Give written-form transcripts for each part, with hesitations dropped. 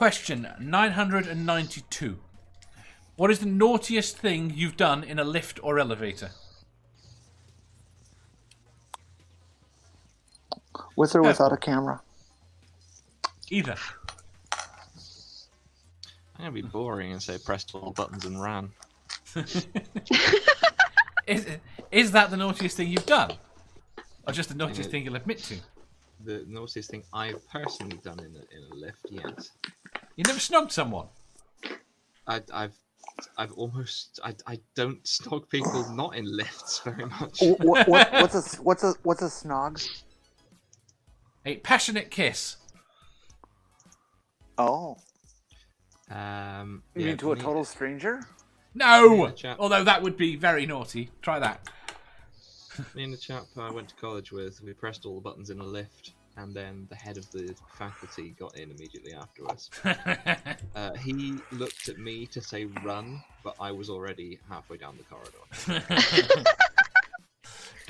Question 992. What is the naughtiest thing you've done in a lift or elevator? With or without a camera? Either. I'm going to be boring and say pressed all the buttons and ran. Is that the naughtiest thing you've done? Or just the naughtiest thing you'll admit to? The naughtiest thing I've personally done in a lift, yes. You never snogged someone? I've almost I don't snog people not in lifts very much. What's a snog? A passionate kiss. Oh. You mean to a total stranger? No! Although that would be very naughty. Try that. Me and the chap I went to college with, we pressed all the buttons in a lift, and then the head of the faculty got in immediately afterwards. He looked at me to say run, but I was already halfway down the corridor.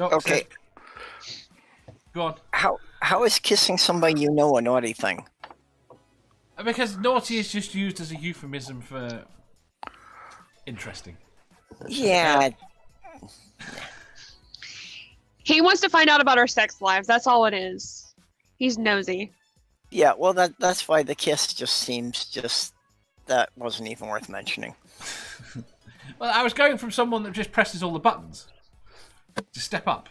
Okay. Go on. How is kissing somebody you know a naughty thing? Because naughty is just used as a euphemism for interesting. Yeah. He wants to find out about our sex lives. That's all it is. He's nosy. Yeah, well, that's why the kiss just seems that wasn't even worth mentioning. Well, I was going from someone that just presses all the buttons. Just step up.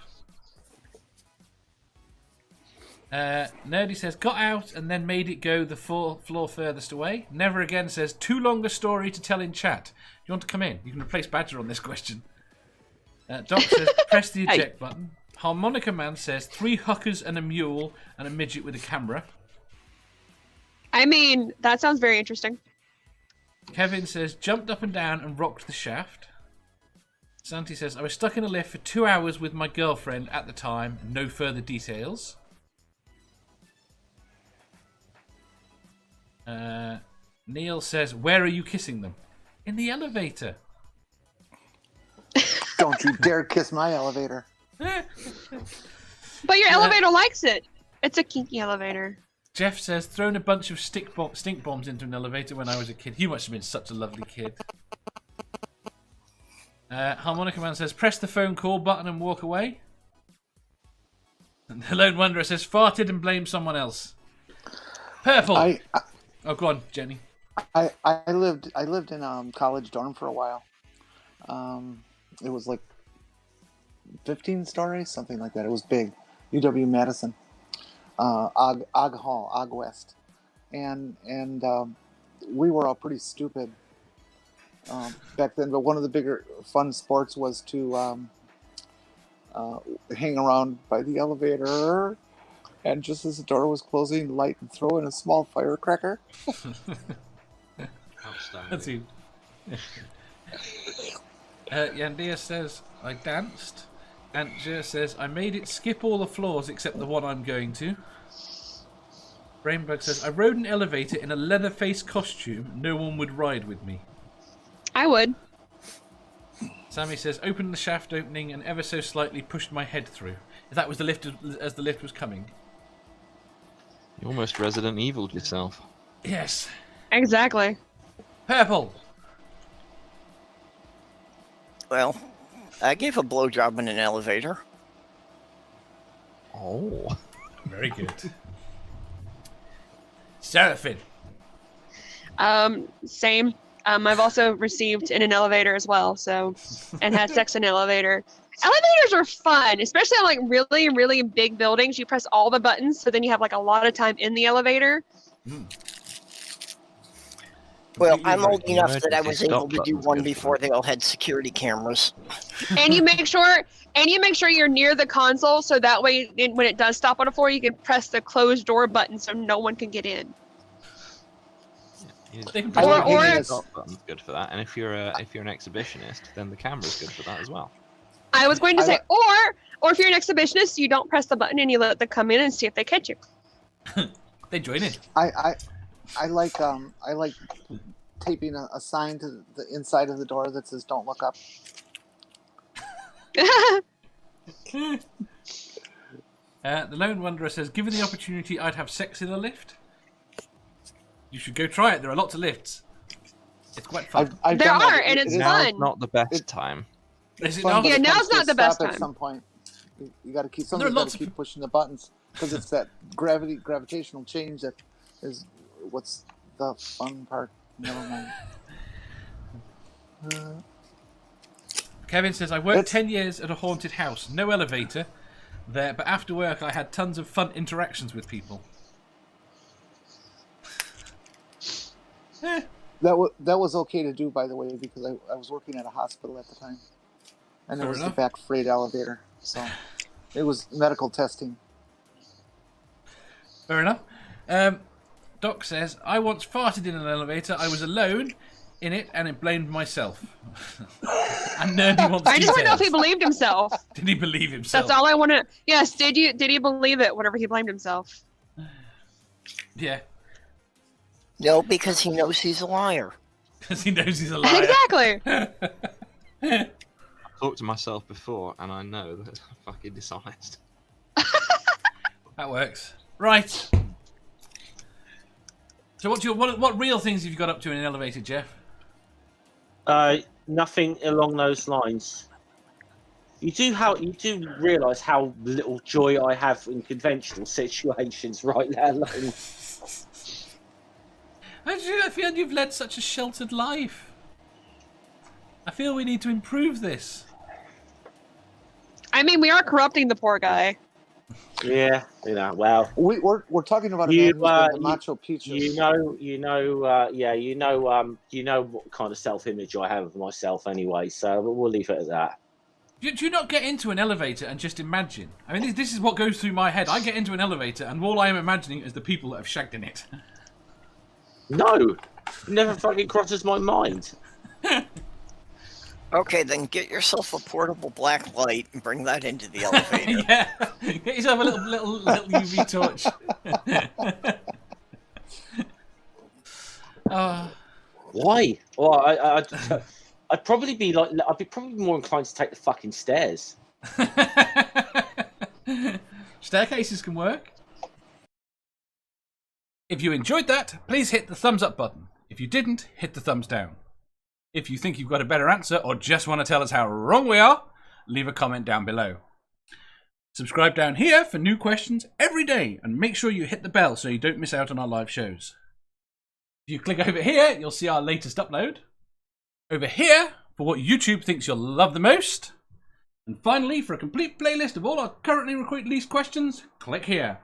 Nerdy says, got out and then made it go the floor furthest away. Never again says, too long a story to tell in chat. Do you want to come in? You can replace Badger on this question. Doc says, press the eject button. Harmonica Man says, 3 hookers and a mule and a midget with a camera. I mean, that sounds very interesting. Kevin says, jumped up and down and rocked the shaft. Santi says, I was stuck in a lift for 2 hours with my girlfriend at the time. No further details. Neil says, where are you kissing them? In the elevator. Don't you dare kiss my elevator. But your elevator likes it. It's a kinky elevator. Jeff says, thrown a bunch of stink bombs into an elevator when I was a kid. You must have been such a lovely kid. Harmonica Man says, press the phone call button and walk away. And the Lone Wanderer says, farted and blamed someone else. Purple. Oh, go on, Jenny. I lived in college dorm for a while. It was like 15 stories, something like that. It was big. UW Madison, Og Hall, Og West, and we were all pretty stupid back then. But one of the bigger fun sports was to hang around by the elevator. And just as the door was closing, light and throw in a small firecracker. That's you. Yandia says, I danced. Antja says, I made it skip all the floors except the one I'm going to. Brainbug says, I rode an elevator in a Leatherface costume. No one would ride with me. I would. Sammy says, opened the shaft opening and ever so slightly pushed my head through. If that was the lift as the lift was coming. You almost Resident Evil'd yourself. Yes. Exactly. Purple. Well, I gave a blowjob in an elevator. Oh. Very good. Seraphine. Same. I've also received in an elevator as well, and had sex in an elevator. Elevators are fun, especially on like really, really big buildings. You press all the buttons, so then you have like a lot of time in the elevator. Well, I'm old enough that I was able to do one before they all had security cameras. And you make sure you're near the console, so that way when it does stop on the floor, you can press the closed door button so no one can get in. Button's good for that, and if you're an exhibitionist, then the camera's good for that as well. I was going to say, or if you're an exhibitionist, you don't press the button and you let them come in and see if they catch you. They join in. I like taping a sign to the inside of the door that says "Don't look up." The Lone Wanderer says, given the opportunity, I'd have sex in a lift. You should go try it. There are lots of lifts. It's quite fun. I've There done that. are, and it's Now's fun. not the best time. Is it fun, not? but Yeah, it now's comes to not a the best stop time. At some point, you got to keep. There are Somebody's got lots to of keep people- pushing the buttons because it's that gravitational change that is what's the fun part. Never mind. Kevin says, I worked It's- 10 years at a haunted house. No elevator there, but after work I had tons of fun interactions with people. That was okay to do, by the way, because I was working at a hospital at the time, and it Fair was enough. the back freight elevator, so it was medical testing. Fair enough. Doc says, I once farted in an elevator. I was alone in it and it blamed myself. And Nerdy wants I just want to know if he details. believed himself. Did he believe himself? That's all I want to. Yes, did he believe it? Whatever he blamed himself. Yeah, No, because he knows he's a liar. because he knows he's a liar. Exactly. I've talked to myself before, and I know that I'm fucking dishonest. That works. Right. So what real things have you got up to in an elevator, Jeff? Nothing along those lines. You do realise how little joy I have in conventional situations, right? Let alone. I feel you've led such a sheltered life. I feel we need to improve this. I mean, we are corrupting the poor guy. Yeah, well, We're talking about a You, man who's been the you- macho peaches. you know what kind of self-image I have of myself anyway. So we'll leave it at that. Do you not get into an elevator and just imagine? I mean, this is what goes through my head. I get into an elevator and all I am imagining is the people that have shagged in it. No, never fucking crosses my mind. Okay, then get yourself a portable black light and bring that into the elevator. Yeah, get yourself a little UV torch. Why? Well, I'd probably be like, I'd be probably more inclined to take the fucking stairs. Staircases can work. If you enjoyed that, please hit the thumbs up button. If you didn't, hit the thumbs down. If you think you've got a better answer or just want to tell us how wrong we are, leave a comment down below. Subscribe down here for new questions every day and make sure you hit the bell so you don't miss out on our live shows. If you click over here, you'll see our latest upload. Over here, for what YouTube thinks you'll love the most. And finally, for a complete playlist of all our currently released questions, click here.